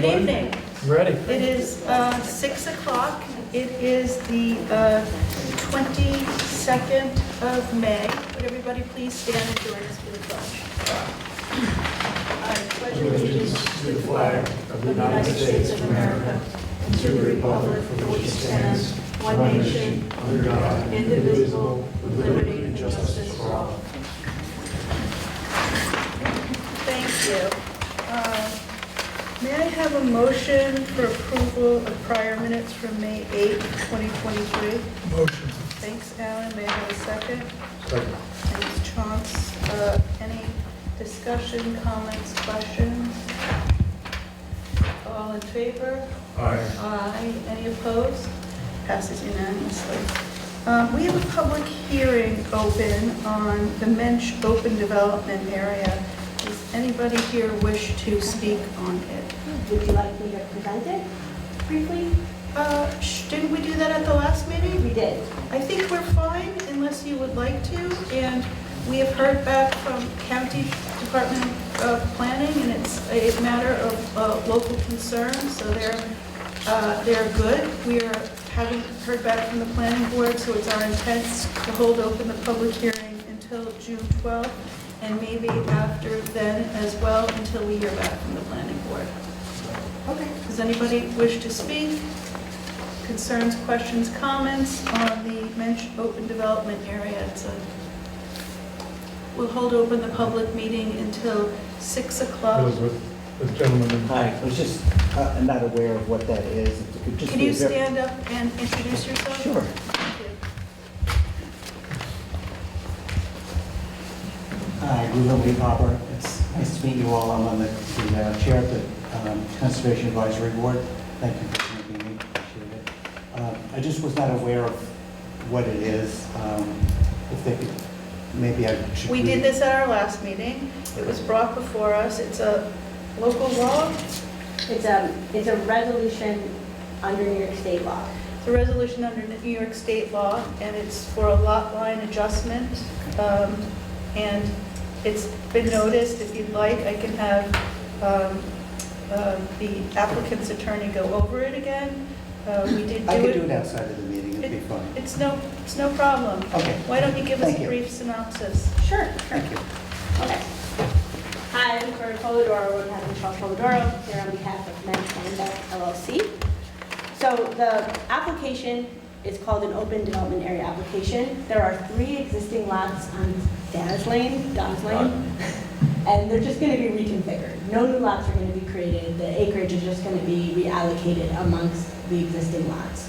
Good evening. Ready? It is 6 o'clock. It is the 22nd of May. Would everybody please stand and join us for the pledge? I pledge allegiance To the flag of the United States of America and to the republic for which it stands, one nation, under God, indivisible, with liberty and justice for all. Thank you. May I have a motion for approval of prior minutes from May 8th, 2023? Motion. Thanks, Alan. May I have a second? Second. Thanks, Chauncey. Any discussion, comments, questions? All in favor? Aye. Aye. Any opposed? Passes unanimously. We have a public hearing open on the Mensch Open Development Area. Does anybody here wish to speak on it? Would you like me to present it briefly? Didn't we do that at the last meeting? We did. I think we're fine unless you would like to. And we have heard back from County Department of Planning, and it's a matter of local concern, so they're good. We haven't heard back from the planning board, so it's our intent to hold open the public hearing until June 12th, and maybe after then as well until we hear back from the planning board. Okay. Does anybody wish to speak? Concerns, questions, comments on the Mensch Open Development Area? We'll hold open the public meeting until 6 o'clock. Elizabeth, the gentleman. Hi, I was just not aware of what that is. If it could just Can be you a ver- stand up and introduce yourself? Sure. Thank you. Hi, Ruben Lee Popper. It's nice to meet you all. I'm on the chair of the Conservation Advisory Board. Thank you for meeting me. Appreciate it. I just was not aware of what it is. If they could, maybe I should. We did this at our last meeting. It was brought before us. It's a local law. It's a resolution under New York State law. It's a resolution under New York State law, and it's for a lot line adjustment. And it's been noticed. If you'd like, I can have the applicant's attorney go over it again. We did do I it. could do it outside of the meeting. It'd be fine. It's no problem. Okay. Why don't you give us Thank a you. brief synopsis? Sure. Thank you. Okay. Hi, I'm Victoria Polidoro, Road Captain Charles Polidoro, here on behalf of Mensch Rhinebeck LLC. So the application is called an open development area application. There are 3 existing lots on Daz Lane, and they're just going to be reconfigured. No new lots are going to be created. The acreage is just going to be reallocated amongst the existing lots.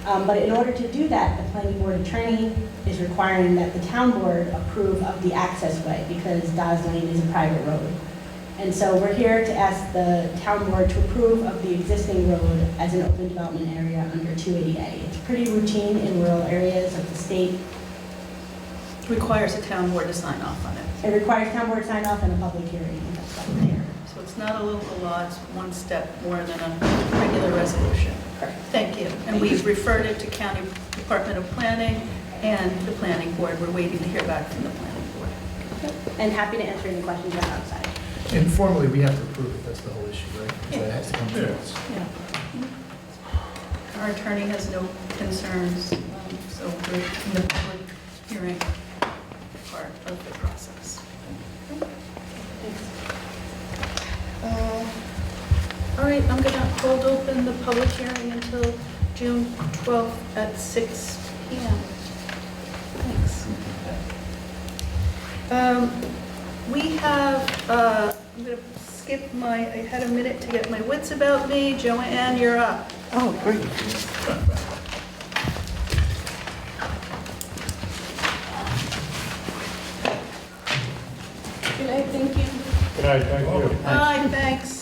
But in order to do that, the planning board attorney is requiring that the town board approve of the access way because Daz Lane is a private road. And so we're here to ask the town board to approve of the existing road as an open development area under 280A. It's pretty routine in rural areas of the state. Requires a town board to sign off on it. It requires town board sign off and a public hearing, and that's why we're here. So it's not a local law, it's one step more than a regular resolution. Correct. Thank you. And we've referred it to County Department of Planning and the Planning Board. We're waiting to hear back from the Planning Board. And happy to answer any questions you have outside. Informally, we have to approve it, that's the whole issue, right? So it has to come to us. Yeah. Our attorney has no concerns, so we're in the public hearing part of the process. All right, I'm going to hold open the public hearing until June 12th at 6 p.m. Thanks. We have, I'm going to skip I had a minute to get my wits about me. Joanne, you're up. Oh, great. Good night, thank you. Good night, thank you. Hi, thanks.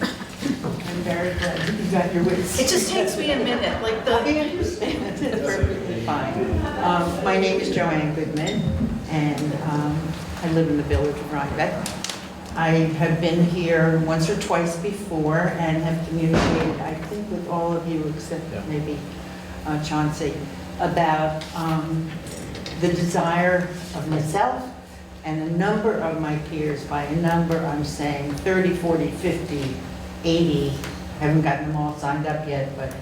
I'm very glad you got your wits. It just takes me a minute, like I the, understand, it's perfectly fine. My name is Joanne Goodman, and I live in the village of Rhinebeck. I have been here once or twice before and have communicated, I think, with all of you except maybe Chauncey, about the desire of myself and a number of my peers. By a number, I'm saying 30, 40, 50 80, haven't gotten them all signed up yet, but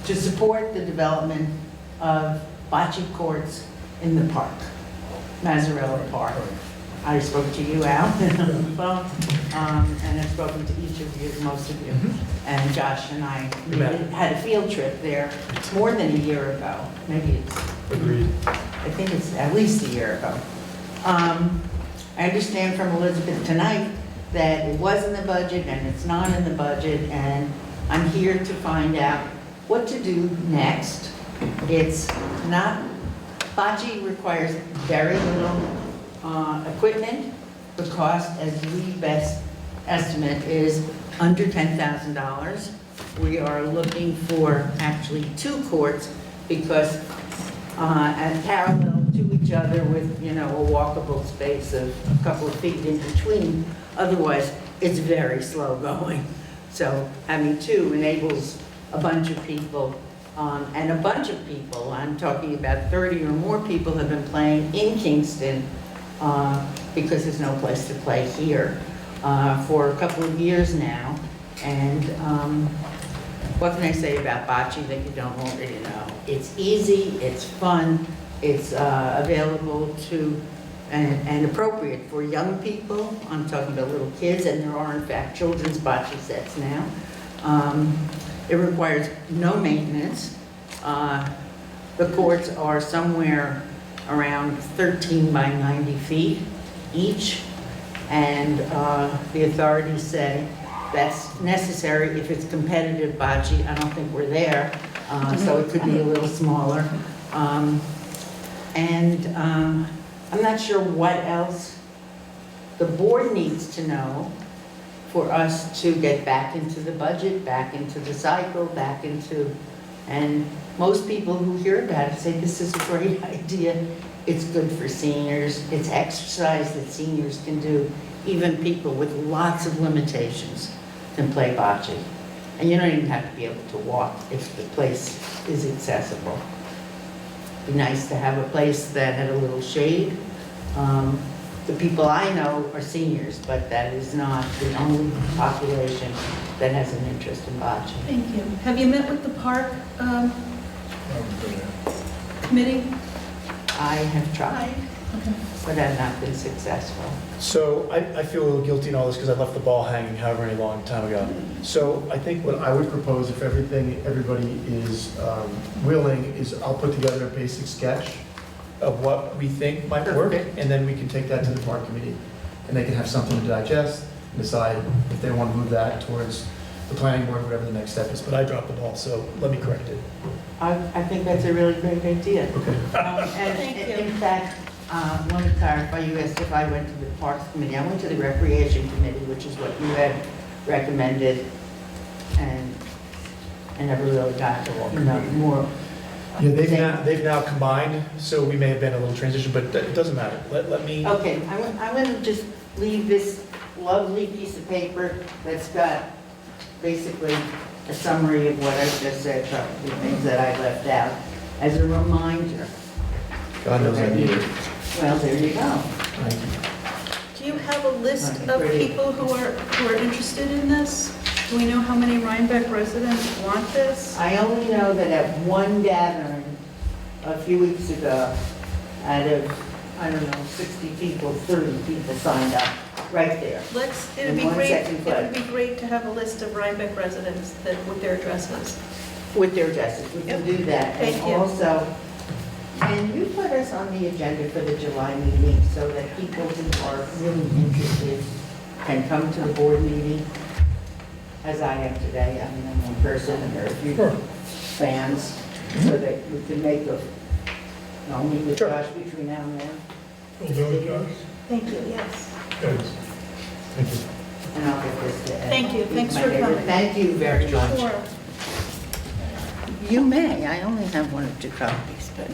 to support the development of bocce courts in the park, Mazzarella Park. I spoke to you, Al, on the phone, and I've spoken to each of you, most of you, and Josh and I had a field trip there more than a year ago. Maybe it's, Agreed. I think it's at least a year ago. I understand from Elizabeth tonight that it was in the budget and it's not in the budget, and I'm here to find out what to do next. It's not, bocce requires very little equipment. The cost, as we best estimate, is under $10,000. We are looking for actually 2 courts because and parallel to each other with, you know, a walkable space of a couple of feet in between. Otherwise, it's very slow going. So having 2 enables a bunch of people, and a bunch of people, I'm talking about 30 or more people have been playing in Kingston because there's no place to play here for a couple of years now. And what can I say about bocce that you don't already know? It's easy, it's fun, it's available to and appropriate for young people. I'm talking about little kids, and there are in fact children's bocce sets now. It requires no maintenance. The courts are somewhere around 13 by 90 feet each, and the authorities say that's necessary if it's competitive bocce. I don't think we're there, so it could be a little smaller. I'm not sure what else the board needs to know for us to get back into the budget, back into the cycle, back into, and most people who hear about it say this is a great idea. It's good for seniors. It's exercise that seniors can do. Even people with lots of limitations can play bocce. And you don't even have to be able to walk if the place is accessible. It'd be nice to have a place that had a little shade. The people I know are seniors, but that is not the only population that has an interest in bocce. Thank you. Have you met with the park committee? I have tried, Okay. but I've not been successful. So I feel a little guilty in all this because I left the ball hanging however many long time ago. So I think what I would propose, if everybody is willing, is I'll put together a basic sketch of what we think might work, Perfect. and then we can take that to the park committee, and they can have something to digest and decide if they want to move that towards the planning board, whatever the next step is. But I dropped the ball, so let me correct it. I think that's a really great idea. Okay. And Thank you. in fact, I want to clarify, you asked if I went to the Parks Committee. I went to the Recreation Committee, which is what you had recommended, and I never really got to more. Yeah, they've now combined, so we may have been a little transition, but it doesn't matter. Let me. Okay, I'm going to just leave this lovely piece of paper that's got basically a summary of what I just said, probably things that I left out, as a reminder. God knows I need it. Well, there you go. Thank you. Do you have a list That's of pretty. people who are interested in this? Do we know how many Rhinebeck residents want this? I only know that at one gathering a few weeks ago, out of, I don't know, 60 people, 30 people signed up, right there. It'd be In one great, second it flood. would be great to have a list of Rhinebeck residents with their addresses. With their addresses, we can do that. Thank And you. also, can you put us on the agenda for the July meeting so that people who are really interested can come to the board meeting, as I am today? I mean, I'm one person and there are a few fans, so that we can make a, I'll meet with Sure. Josh between now and then, Will do it, Josh? Thank you, yes. Good. Thank you. and I'll get this to Ed. Thank you. He's Thanks my for neighbor. coming. Thank you very much. Sure. You may, I only have 1 or 2 copies, but.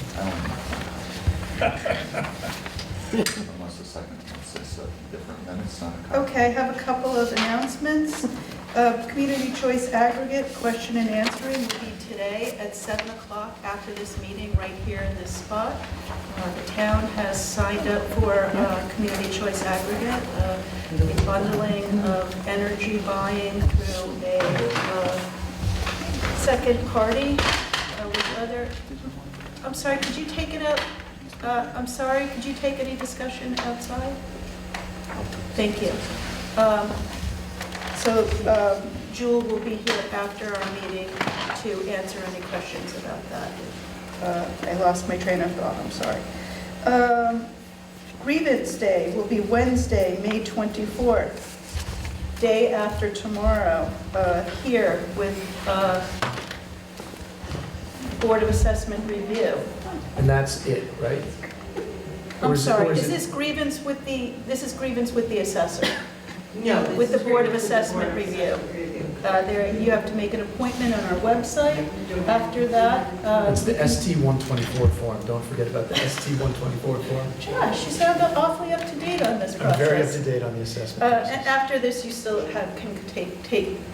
Unless the second one says different, then it's not a copy. Okay, I have a couple of announcements. Community choice aggregate question and answering will be today at 7 o'clock after this meeting, right here in this spot. The town has signed up for community choice aggregate, the bundling of energy buying through a second party with other. I'm sorry, could you take it out? I'm sorry, could you take any discussion outside? Thank you. So Jewel will be here after our meeting to answer any questions about that. I lost my train of thought, I'm sorry. Grievance Day will be Wednesday, May 24th, day after tomorrow, here with Board of Assessment review. And that's it, right? Or I'm is it- sorry, or is it- this grievance with the assessor? No. With the Board of Assessment review. There, you have to make an appointment on our website. After that, It's the ST-124 form. Don't forget about the ST-124 form. Josh, you sound awfully up to date on this I'm very up process. to date on the assessment. And after this, you still can take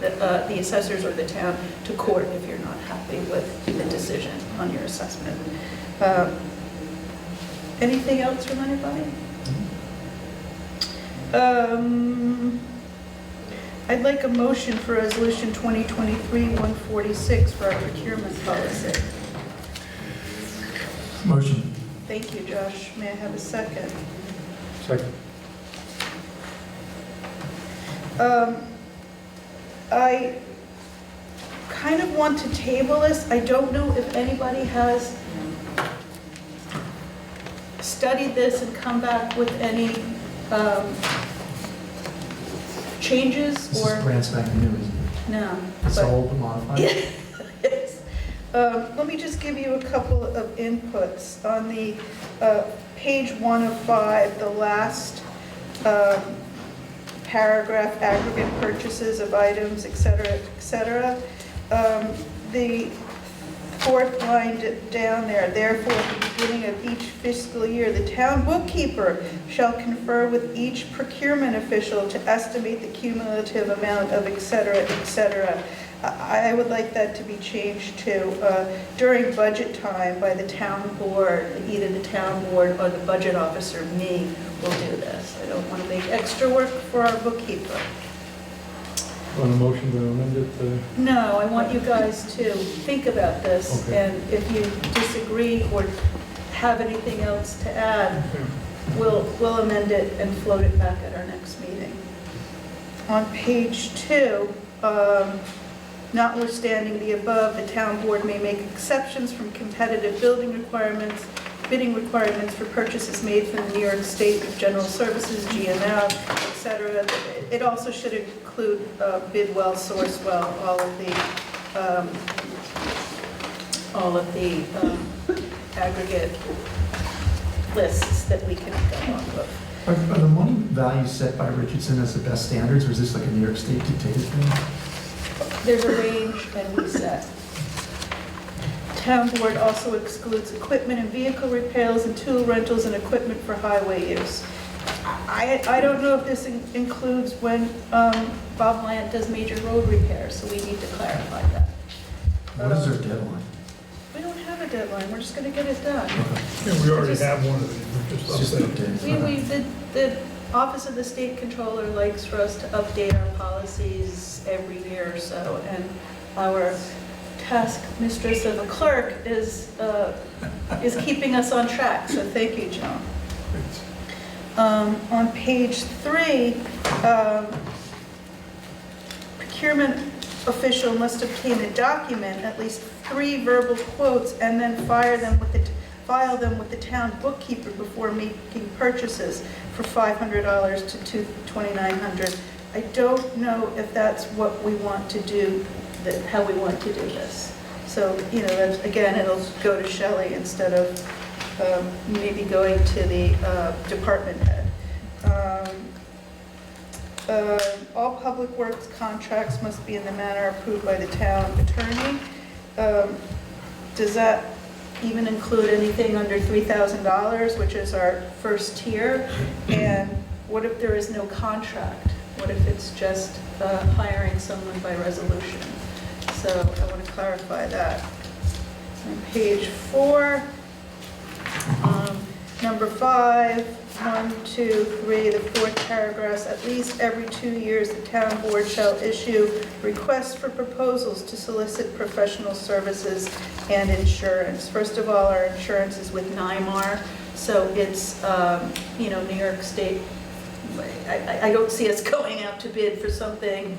the assessors or the town to court if you're not happy with the decision on your assessment. Anything else from anybody? I'd like a motion for Resolution 2023-146 for our procurement policy. Motion. Thank you, Josh. May I have a second? Second. I kind of want to table this. I don't know if anybody has studied this and come back with any changes This or, is brand spanking new, isn't it? no. It's but- all open modified? Yes. Let me just give you a couple of inputs. On the page 1 of 5, the last paragraph, aggregate purchases of items, et cetera. The fourth line down there, therefore, at the beginning of each fiscal year, the town bookkeeper shall confer with each procurement official to estimate the cumulative amount of et cetera. I would like that to be changed to during budget time by the town board, either the town board or the budget officer, me, will do this. I don't want to make extra work for our bookkeeper. On a motion to amend it, No, I want you guys to think about this, Okay. and if you disagree or have anything else to add, we'll amend it and float it back at our next meeting. On page 2, notwithstanding the above, the town board may make exceptions from competitive bidding requirements for purchases made from the New York State General Services, GML, et cetera. It also should include bid well, source well, all of the aggregate lists that we can go off of. Are the money values set by Richardson as the best standards, or is this like a New York State dictated thing? There's a range and we set. Town board also excludes equipment and vehicle repairs and tool rentals and equipment for highway use. I don't know if this includes when Bob Lant does major road repairs, so we need to clarify that. What is their deadline? We don't have a deadline, we're just gonna get it done. yeah, we already have one of these, It's we're just just an updating. update. The Office of the State Controller likes for us to update our policies every year or so, and our task mistress of a clerk is keeping us on track, so thank you, Joan. On page 3, procurement official must obtain a document, at least 3 verbal quotes, and then file them with the town bookkeeper before making purchases for $500 to $2,900. I don't know if that's what we want to do, how we want to do this. So, again, it'll go to Shelley instead of maybe going to the department head. All public works contracts must be in the manner approved by the town attorney. Does that even include anything under $3,000, which is our first tier? And what if there is no contract? What if it's just hiring someone by resolution? So I want to clarify that. On page 4, number 5, 1, 2, 3, the 4th paragraph, at least every 2 years, the town board shall issue requests for proposals to solicit professional services and insurance. First of all, our insurance is with NYMAR, so it's, New York State. I don't see us going out to bid for something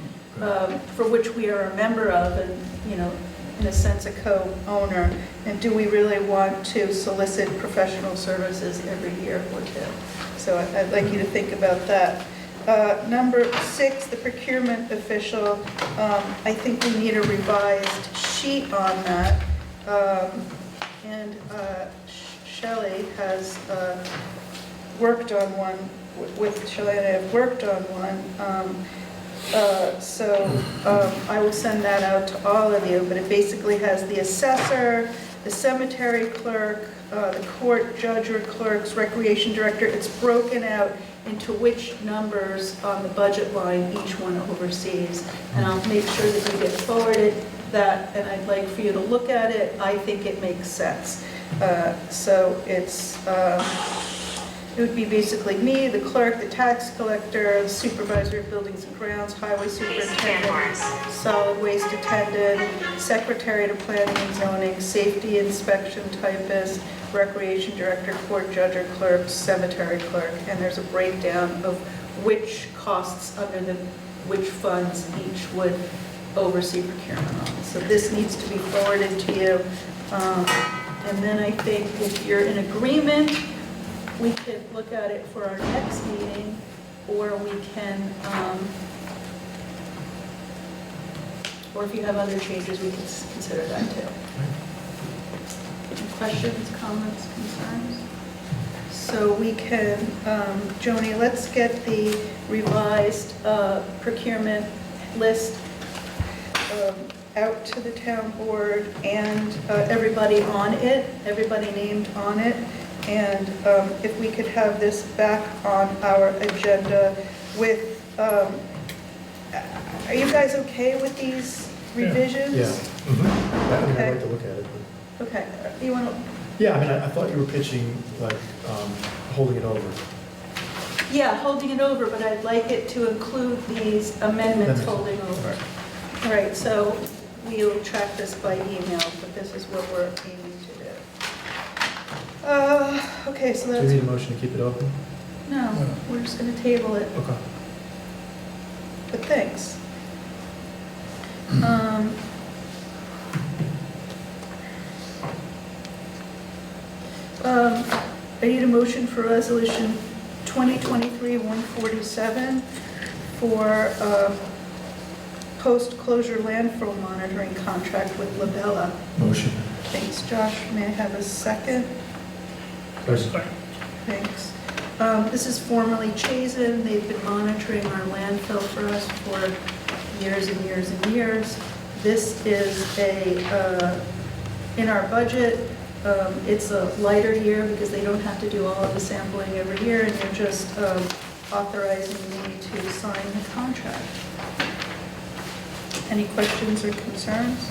for which we are a member of and, in a sense, a co-owner. And do we really want to solicit professional services every year or two? So I'd like you to think about that. Number 6, the procurement official. I think we need a revised sheet on that. And Shelley has worked on one, with Shelley and I have worked on one. I will send that out to all of you, but it basically has the assessor, the cemetery clerk, the court judge or clerks, recreation director. It's broken out into which numbers on the budget line each one oversees. And I'll make sure that you get forwarded that, and I'd like for you to look at it. I think it makes sense. It would be basically me, the clerk, the tax collector, the supervisor of buildings and grounds, highway superintendent, solid waste attendant, secretary to planning and zoning, safety inspection typist, recreation director, court judge or clerk, cemetery clerk, and there's a breakdown of which costs under which funds each would oversee procurement on. So this needs to be forwarded to you. And then I think if you're in agreement, we could look at it for our next meeting, or we can, or if you have other changes, we can consider that too. Any questions, comments, concerns? So we can, Joni, let's get the revised procurement list out to the town board and everybody on it, everybody named on it. And if we could have this back on our agenda with, are you guys okay with these revisions? Yeah. Mm-hmm. I mean, I'd like to look at it. But... Okay, you want to? Yeah, I mean, I thought you were pitching, like, holding it over. Yeah, holding it over, but I'd like it to include these amendments holding over. All right, so we'll track this by email, but this is what we're aiming to do. Okay, so Do that's... you need a motion to keep it open? No, we're just going to table it, Okay. but thanks. I need a motion for resolution 2023-147 for post-closure landfill monitoring contract with Labella. Motion. Thanks, Josh. May I have a second? Thanks. This is formerly Chazen. They've been monitoring our landfill for us for years and years and years. This is in our budget. It's a lighter year because they don't have to do all of the sampling every year, and they're just authorizing me to sign the contract. Any questions or concerns?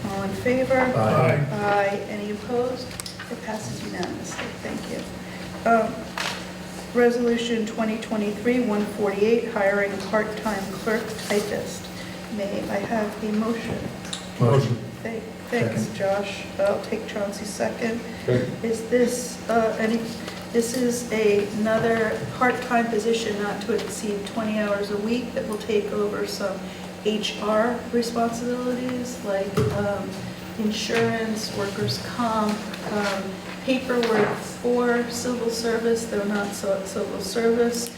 All in favor? Aye. Aye. Any opposed? It passes unanimously. Thank you. Resolution 2023-148, hiring a part-time clerk typist. May I have a motion? Motion. Thanks, Second. Josh. I'll take Chauncey's second. Okay. Is this this is another part-time position not to exceed 20 hours a week that will take over some HR responsibilities like insurance, workers' comp, paperwork for civil service, though not civil service,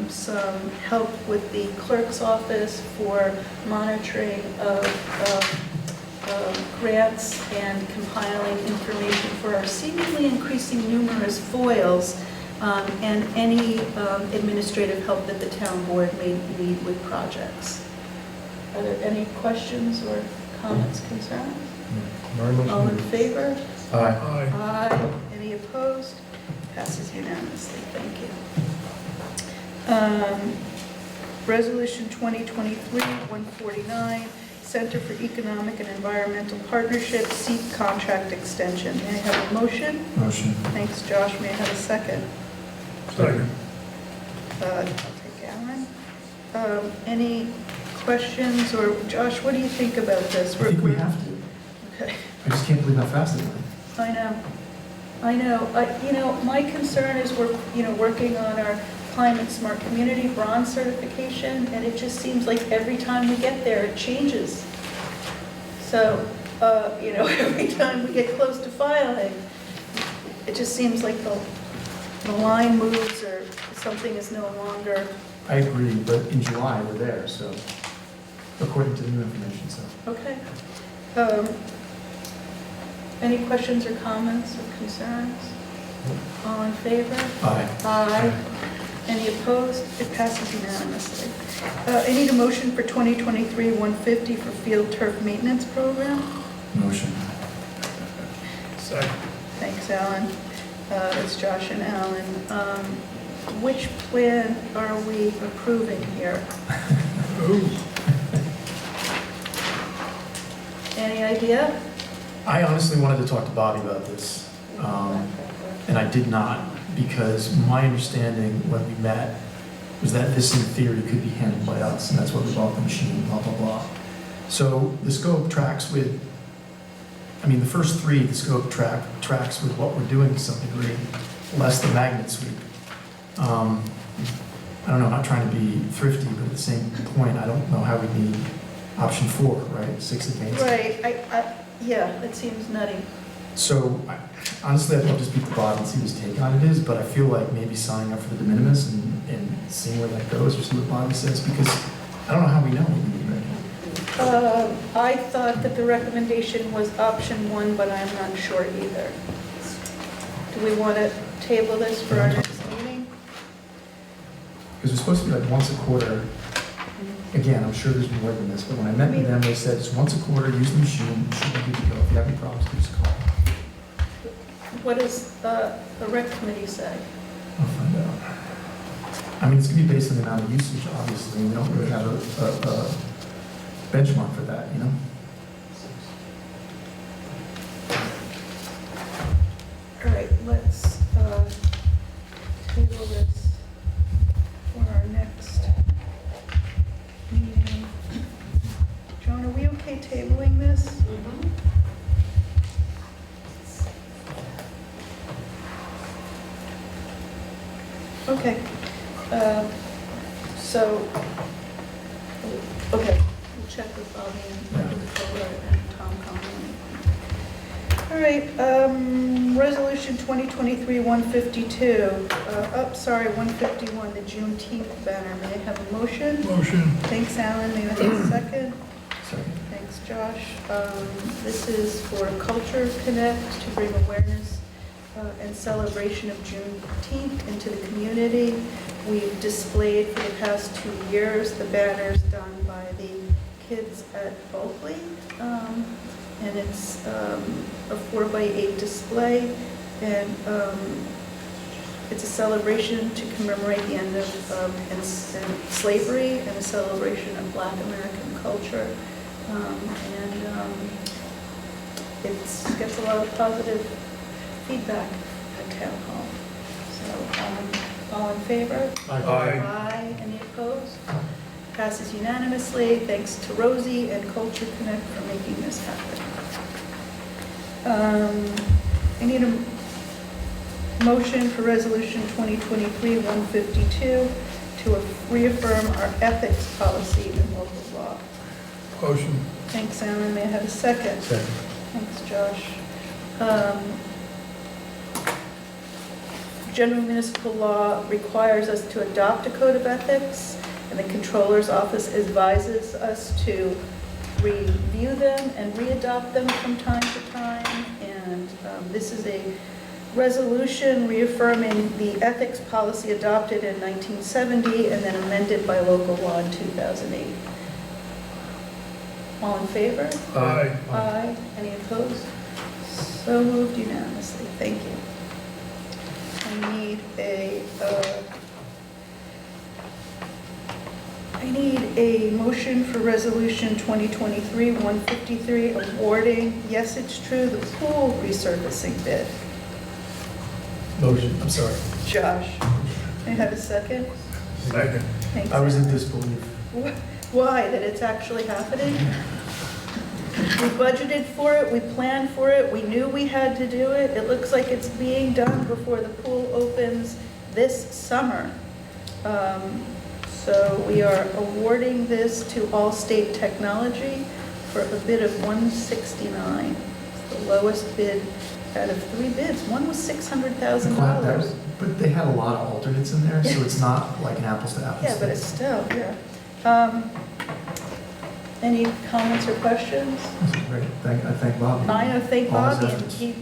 some help with the clerk's office for monitoring of grants and compiling information for our seemingly increasing numerous foils, and any administrative help that the town board may need with projects. Are there any questions or comments, concerns? All in favor? Aye. Aye. Any opposed? Passes unanimously. Thank you. Resolution 2023-149, Center for Economic and Environmental Partnership, seek contract extension. May I have a motion? Motion. Thanks, Josh. May I have a second? Second. I'll take Alan. Any questions, or Josh, what do you think about this? I think we have to. Okay. I just can't believe how fast it went. I know. My concern is we're, working on our Climate Smart Community Bronze certification, and it just seems like every time we get there, it changes. So, every time we get close to filing, it just seems like the line moves or something is no longer. I agree, but in July, we're there, so, according to the new information, so. Okay. Any questions or comments or concerns? All in favor? Aye. Aye. Any opposed? It passes unanimously. I need a motion for 2023-150 for field turf maintenance program. Motion. Second. Thanks, Alan. It's Josh and Alan. Which plan are we approving here? Any idea? I honestly wanted to talk to Bobby about this, and I did not, because my understanding when we met was that this in theory could be handled by us, and that's why we bought the machine, blah, blah, blah. So the scope tracks with, the first three, the scope tracks with what we're doing to some degree, less the magnet sweep. I don't know, I'm not trying to be thrifty, but at the same point, I don't know how we need option 4, right? 6 advanced. Right, yeah, that seems nutty. So honestly, I'd love to speak to Bob and see what his take on it is, but I feel like maybe signing up for the de minimis and seeing where that goes, or see what Bobby says, because I don't know how we know what we need right now. I thought that the recommendation was option 1, but I'm not sure either. Do we want to table this for our next meeting? Because it's supposed to be like once a quarter. Again, I'm sure there's more than this, but when I met with them, they said it's once a quarter, use the machine, should be good to go. If you have any problems, give us a call. What does the rec committee say? I'll find out. It's going to be based on the amount of usage, obviously, and we don't really have a benchmark for that, All right, let's table this for our next meeting. John, are we okay tabling this? Okay. We'll check with Bobby and the Kohler and Tom Conley. All right, resolution 2023-152, 151, the Juneteenth banner. May I have a motion? Motion. Thanks, Alan. May I have a second? Second. Thanks, Josh. This is for Culture Connect to bring awareness and celebration of Juneteenth into the community. We've displayed for the past 2 years the banners done by the kids at Oakley. And it's a 4x8 display, and it's a celebration to commemorate the end of slavery and a celebration of Black American culture. It gets a lot of positive feedback at Town Hall. So, all in favor? Aye. Aye. Any opposed? Passes unanimously. Thanks to Rosie and Culture Connect for making this happen. I need a motion for resolution 2023-152 to reaffirm our ethics policy in local law. Motion. Thanks, Alan. May I have a second? Second. Thanks, Josh. General municipal law requires us to adopt a code of ethics, and the Controller's Office advises us to review them and re-adopt them from time to time. And this is a resolution reaffirming the ethics policy adopted in 1970 and then amended by local law in 2008. All in favor? Aye. Aye. Any opposed? So moved unanimously. Thank you. I need a I need a motion for resolution 2023-153 awarding, yes, it's true, the pool resurfacing bid. Motion, I'm sorry. Josh, may I have a second? Second. Thanks. I was in disbelief. Why, that it's actually happening? We budgeted for it, we planned for it, we knew we had to do it. It looks like it's being done before the pool opens this summer. So we are awarding this to Allstate Technology for a bid of $169. It's the lowest bid out of 3 bids. One was $600,000. But they had a lot of alternates in there, so it's not like an apples to apples. Yeah, but it's still, yeah. Any comments or questions? Great. I thank Bobby. I know, thank All his Bobby. efforts. He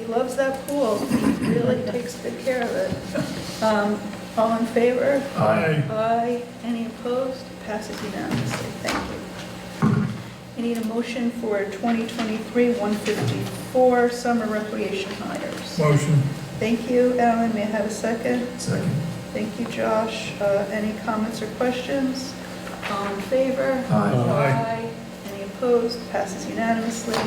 loves that pool. He really takes good care of it. All in favor? Aye. Aye. Any opposed? Passes unanimously. Thank you. I need a motion for 2023-154 summer recreation hires. Motion. Thank you, Alan. May I have a second? Second. Thank you, Josh. Any comments or questions? All in favor? Aye. Aye. Any opposed? Passes unanimously.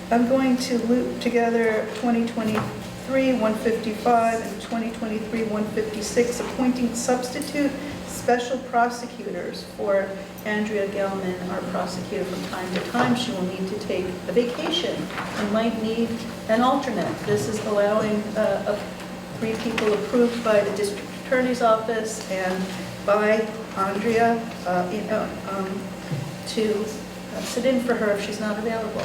I'm going to loop together 2023-155 and 2023-156, appointing substitute special prosecutors for Andrea Gelman, our prosecutor, from time to time. She will need to take a vacation and might need an alternate. This is allowing 3 people approved by the district attorney's office and by Andrea to sit in for her if she's not available.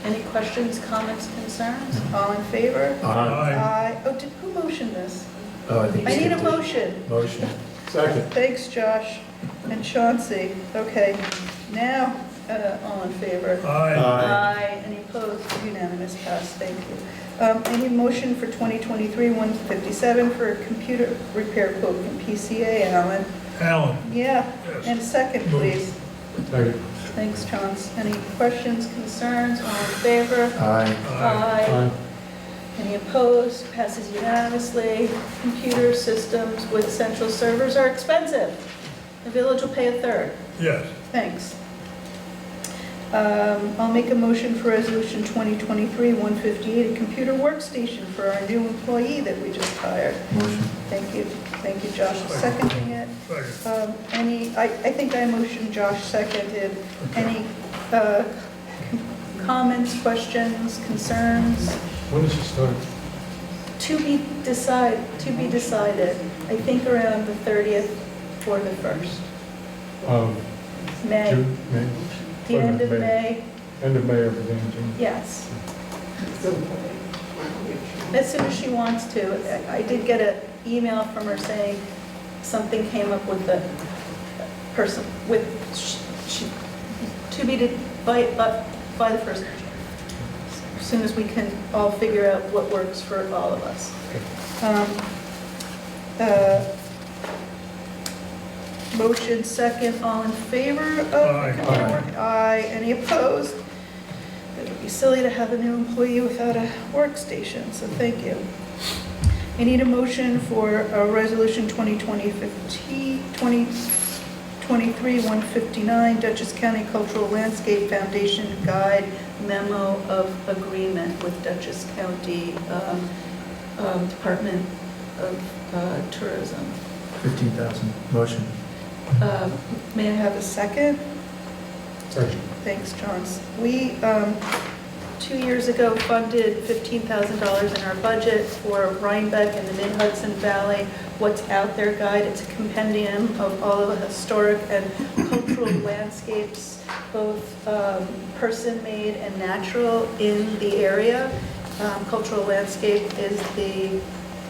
Any questions, comments, concerns? All in favor? Aye. Aye. Oh, who motioned this? Oh, I think I you need a skipped it. motion. Motion. Second. Thanks, Josh and Chauncey. Okay, now, all in favor? Aye. Aye. Any opposed? Unanimous pass. Thank you. I need a motion for 2023-157 for a computer repair quote from PCA, Alan. Alan. Yeah, Yes. and a second, please. Second. Thanks, Chauncey. Any questions, concerns? All in favor? Aye. Aye. Any opposed? Passes unanimously. Computer systems with central servers are expensive. The village will pay a third. Yes. Thanks. I'll make a motion for resolution 2023-158, a computer workstation for our new employee that we just hired. Motion. Thank you, Josh, for seconding it. Second. I think I motioned, Josh seconded. Any comments, questions, concerns? When does it start? To be decided. I think around the 30th or the 1st. May, June, May? the end of May, End of May or beginning of June? yes. As soon as she wants to. I did get an email from her saying something came up with the person, with, to be by the 1st. As soon as we can all figure out what works for all of us. Motion second, all in favor of Aye. the computer work? Aye. Any opposed? It would be silly to have a new employee without a workstation, so thank you. I need a motion for resolution 2023-159, Dutchess County Cultural Landscape Foundation Guide Memo of Agreement with Dutchess County Department of Tourism. 15,000. Motion. May I have a second? Second. Thanks, Johns. We, 2 years ago, funded $15,000 in our budget for Rhinebeck and the Mid-Hudson Valley What's Out There Guide. It's a compendium of all of the historic and cultural landscapes, both person-made and natural in the area. Cultural landscape is the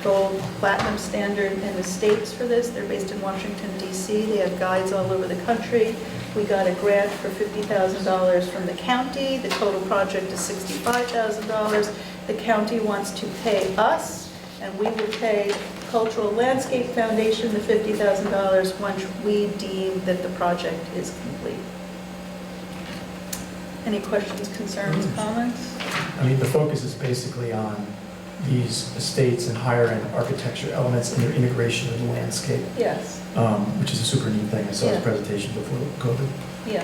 gold platinum standard in the states for this. They're based in Washington, D.C. They have guides all over the country. We got a grant for $50,000 from the county. The total project is $65,000. The county wants to pay us, and we will pay Cultural Landscape Foundation the $50,000 once we deem that the project is complete. Any questions, concerns, comments? I mean, the focus is basically on these estates and higher-end architecture elements and their integration in the landscape, Yes, which is a super neat thing. I saw his Yeah. presentation before COVID. yeah.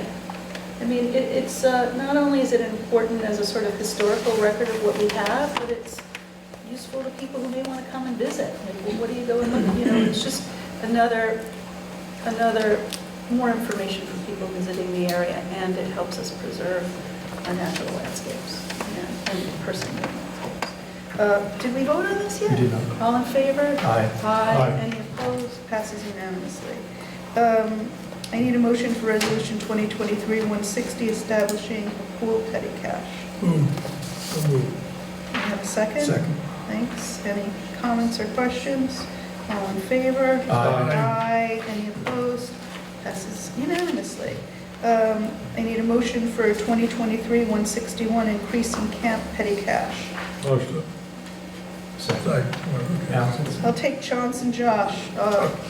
I mean, it's, not only is it important as a sort of historical record of what we have, but it's useful to people who may want to come and visit. Like, well, what do you go and look, you know, it's just another, more information for people visiting the area, and it helps us preserve our natural landscapes, and personal landscapes. Did we vote on this yet? We did not. All in favor? Aye. Aye. Any opposed? Passes unanimously. I need a motion for Resolution 2023-160, establishing a pool petty cash. So moved. I have a second? Second. Thanks. Any comments or questions? All in favor? Aye. Aye. Any opposed? Passes unanimously. I need a motion for 2023-161, increasing camp petty cash. Motion. Second. Second. Allison? I'll take Chance and Josh.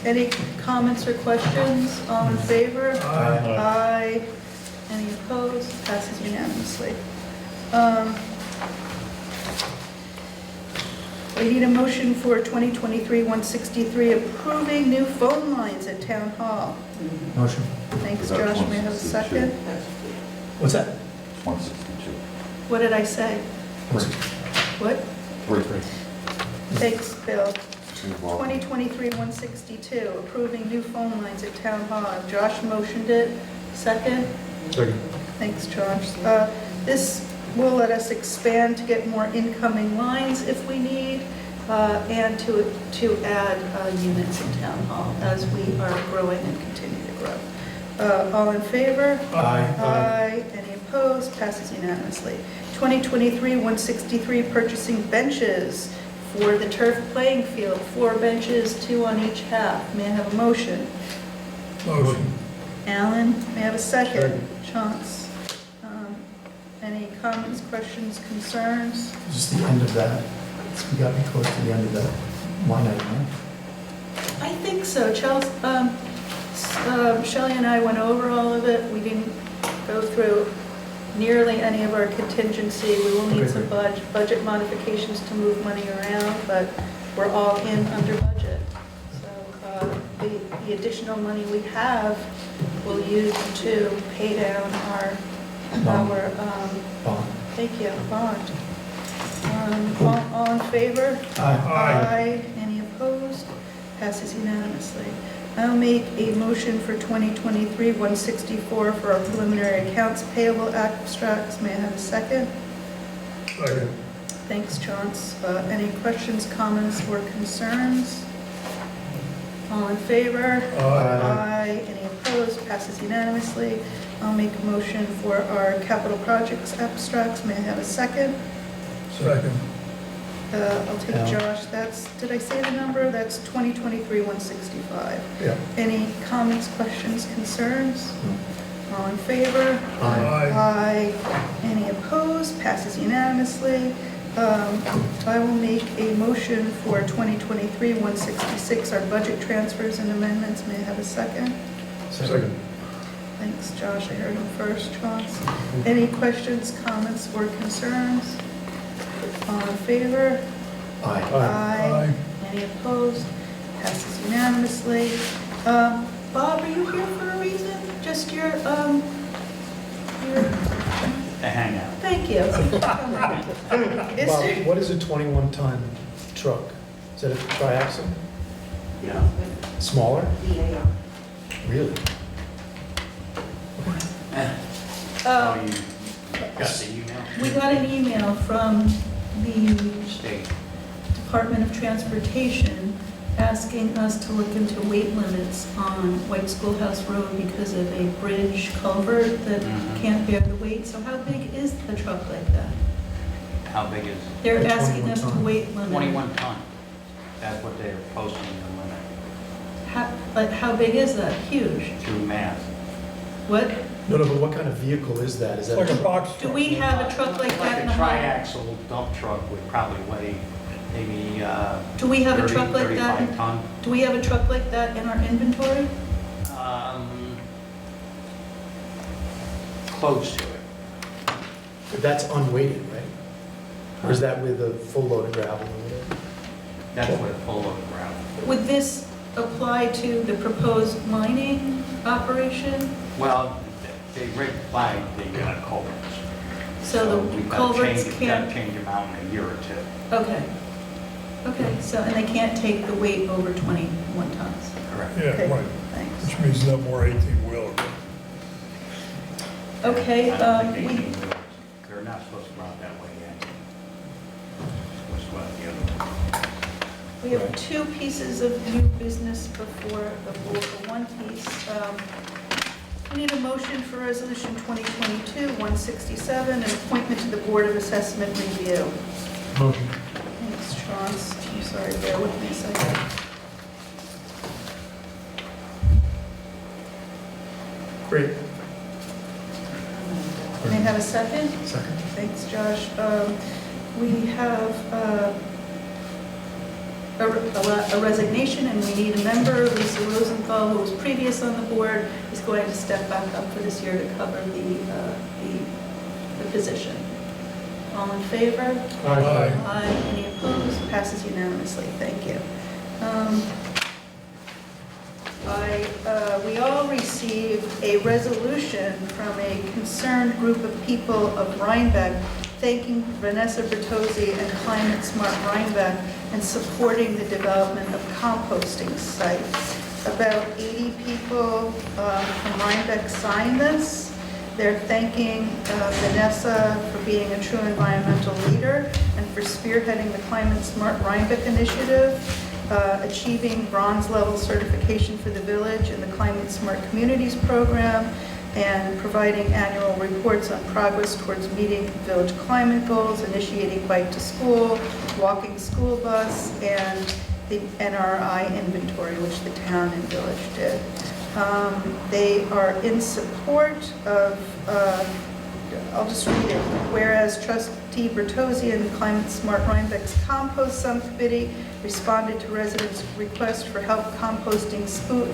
Any comments or questions? All in favor? Aye. Aye. Any opposed? Passes unanimously. I need a motion for 2023-163, approving new phone lines at Town Hall. Motion. Thanks, Is that Josh. May I have a 162? second? What's that? 162. What did I say? What? Three. Thanks, Bill. Well, 2023-162, approving new phone lines at Town Hall. Josh motioned it. Second? Second. Thanks, Josh. This will let us expand to get more incoming lines if we need, and to add units in Town Hall as we are growing and continue to grow. All in favor? Aye. Aye. Any opposed? Passes unanimously. 2023-163, purchasing benches for the turf playing field, 4 benches, 2 on each half. May I have a motion? Motion. Alan, may I have a second? Second. Chance. Any comments, questions, concerns? Just the end of that. We got me close to the end of that line item, right? I think so. Shelley and I went over all of it. We didn't go through nearly any of our contingency. We will need Okay, some budget modifications to move money around, but we're all in under budget. So the additional money we have, we'll use to pay down our Bond. Bond. thank you, bond. All in favor? Aye. Any opposed? Passes unanimously. I'll make a motion for 2023-164 for our preliminary accounts payable abstracts. May I have a second? Second. Thanks, Chance. Any questions, comments, or concerns? All in favor? Aye. Any opposed? Passes unanimously. I'll make a motion for our capital projects abstracts. May I have a second? Second. I'll take Al. Josh. Did I say the number? That's 2023-165. Yeah. Any comments, questions, concerns? All in favor? Aye. Aye. Any opposed? Passes unanimously. I will make a motion for 2023-166, our budget transfers and amendments. May I have a second? Second. Thanks, Josh. I heard him first. Chance. Any questions, comments, or concerns? All in favor? Aye. Aye. Any opposed? Passes unanimously. Bob, are you here for a reason? Just your, To hang out. thank you. Is there- Bob, what is a 21-ton truck? Is that a triaxle? Yeah. Smaller? Really? Oh, you got the email? We got an email from the State. Department of Transportation asking us to look into weight limits on White Schoolhouse Road because of a bridge culvert that Mhm. can't bear the weight. So how big is the truck like that? How big is They're A asking us to 21 ton. weight limit. 21 ton? That's what they're posting the limit Like, how big is that? Huge. through math. What? No, but what kind of vehicle is that? Is It's that like a box Do truck. we have a truck like Like that a in the hall? triaxle dump truck would probably weigh maybe Do we have a 30, truck like 35 that? ton. Do we have a truck like that in our inventory? Close to it. But that's unweighted, right? Or is that with a full load of gravel? or whatever? That's what a full load of gravel. Would this apply to the proposed mining operation? Well, they replied the culverts. So the we've got to culverts change- can't, Got to change them out in a year or two. okay. Okay, so, and they can't take the weight over 21 tons? Correct. Yeah, Okay, right, thanks. which means no more 18-wheeler. Okay, I don't think we, 18-wheelers, they're not supposed to go out that way yet. Supposed to go out the other way. we have two pieces of new business before the board. The one piece, we need a motion for resolution 2022-167, an appointment to the Board of Assessment Review. Motion. Thanks, Chauncey. I'm sorry, bear with me a second. Great. Can I have a second? Second. Thanks, Josh. We have a resignation, and we need a member. Lisa Rosenthal, who was previous on the board, is going to step back up for this year to cover the position. All in favor? Aye. Aye. Any opposed? Passes unanimously. Thank you. We all received a resolution from a concerned group of people of Rhinebeck thanking Vanessa Bertozzi and Climate Smart Rhinebeck and supporting the development of composting sites. About 80 people from Rhinebeck signed this. They're thanking Vanessa for being a true environmental leader and for spearheading the Climate Smart Rhinebeck initiative, achieving bronze level certification for the village in the Climate Smart Communities program, and providing annual reports on progress towards meeting village climate goals, initiating bike to school, walking school bus, and the NRI inventory, which the town and village did. They are in support of, I'll just read it. Whereas Trustee Bertozzi and Climate Smart Rhinebeck's compost subcommittee responded to residents' request for help composting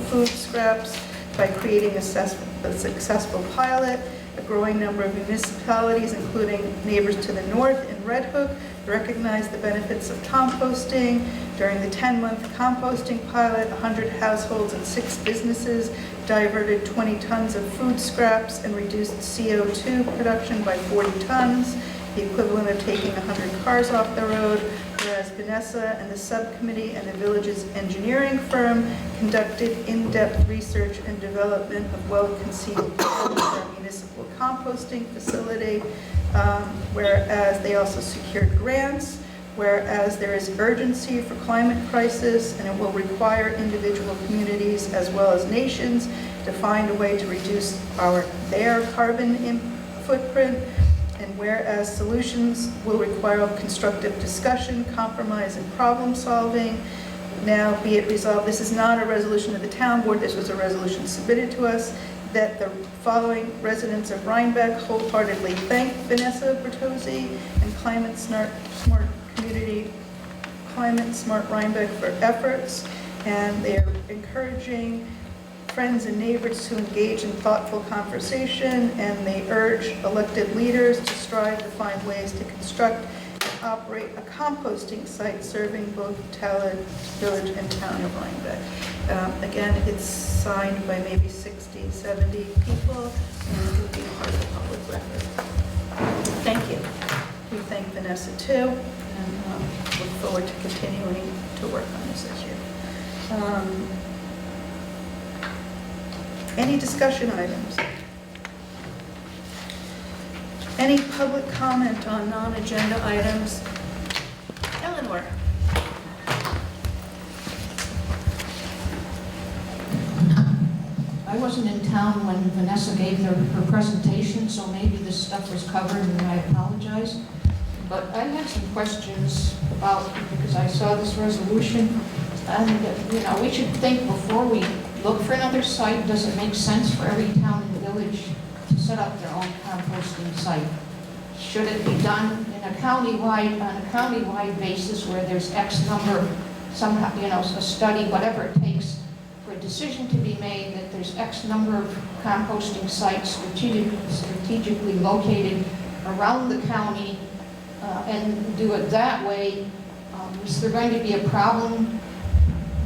food scraps by creating a successful pilot. A growing number of municipalities, including neighbors to the north in Red Hook, recognize the benefits of composting. During the 10-month composting pilot, 100 households and 6 businesses diverted 20 tons of food scraps and reduced CO2 production by 40 tons, the equivalent of taking 100 cars off the road, whereas Vanessa and the subcommittee and the village's engineering firm conducted in-depth research and development of well-conceived plans for a municipal composting facility, whereas they also secured grants, whereas there is urgency for climate crisis and it will require individual communities as well as nations to find a way to reduce their carbon footprint, and whereas solutions will require constructive discussion, compromise, and problem solving. Now be it resolved, this is not a resolution of the town board, this was a resolution submitted to us, that the following residents of Rhinebeck wholeheartedly thank Vanessa Bertozzi and Climate Smart Rhinebeck for efforts, and they're encouraging friends and neighbors to engage in thoughtful conversation, and they urge elected leaders to strive to find ways to construct and operate a composting site serving both Talent Village and Town of Rhinebeck. Again, it's signed by maybe 60, 70 people, and it will be part of the public record. Thank you. We thank Vanessa too, and look forward to continuing to work on this issue. Any discussion items? Any public comment on non-agenda items? Eleanor? I wasn't in town when Vanessa gave her presentation, so maybe this stuff was covered, and I apologize. But I had some questions about, because I saw this resolution, and, we should think before we look for another site, does it make sense for every town and village to set up their own composting site? Should it be done on a countywide basis where there's X number, somehow, a study, whatever it takes, for a decision to be made that there's X number of composting sites strategically located around the county, and do it that way, is there going to be a problem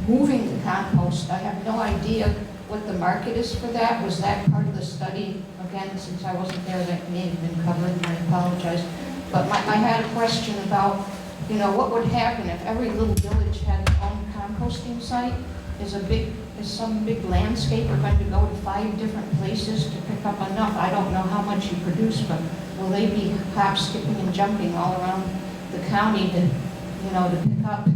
moving the compost? I have no idea what the market is for that. Was that part of the study? Again, since I wasn't there, that may have been covered, and I apologize. But I had a question about, what would happen if every little village had its own composting site? Is some big landscaper going to go to 5 different places to pick up enough? I don't know how much you produce, but will they be hop, skipping, and jumping all around the county to pick up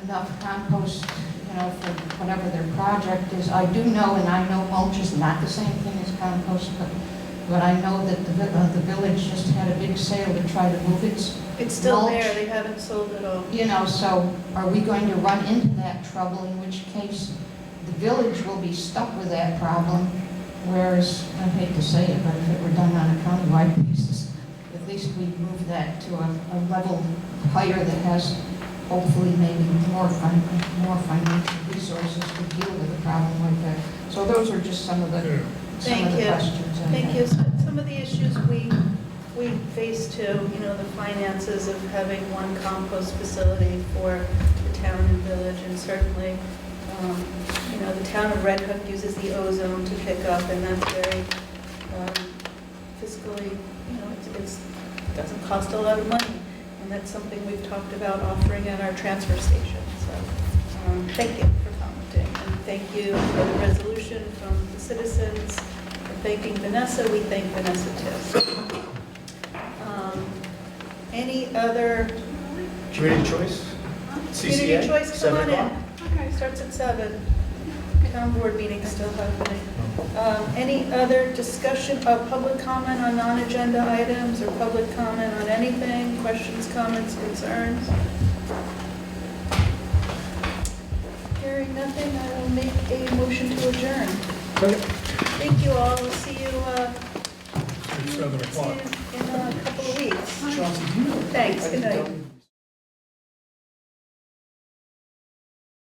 enough compost, for whatever their project is? I do know, and I know mulch is not the same thing as compost, but I know that the village just had a big sale to try to move its It's still mulch. there, they haven't sold it all. So are we going to run into that trouble, in which case the village will be stuck with that problem, whereas, I hate to say it, but if it were done on a countywide basis, at least we move that to a level higher that has hopefully maybe more financial resources to deal with a problem like that. So those are just some of the Thank you. questions. I Thank had. you. Some of the issues we face too, the finances of having one compost facility for the town and village, and certainly, the town of Red Hook uses the ozone to pick up, and that's very fiscally, it doesn't cost a lot of money, and that's something we've talked about offering at our transfer station. So, thank you for commenting, and thank you for the resolution from the citizens. Thanking Vanessa, we thank Vanessa too. Any other Community choice? community CCA, choice? Come 7 on o'clock? in. Okay, starts at 7. Town board meeting's still happening. Any other discussion, public comment on non-agenda items, or public comment on anything? Questions, comments, concerns? Hearing nothing, I will make a motion to adjourn. Thank you all. We'll see you, It's 7 o'clock. in a couple of weeks. Chauncey, do you know? Thanks. Good night.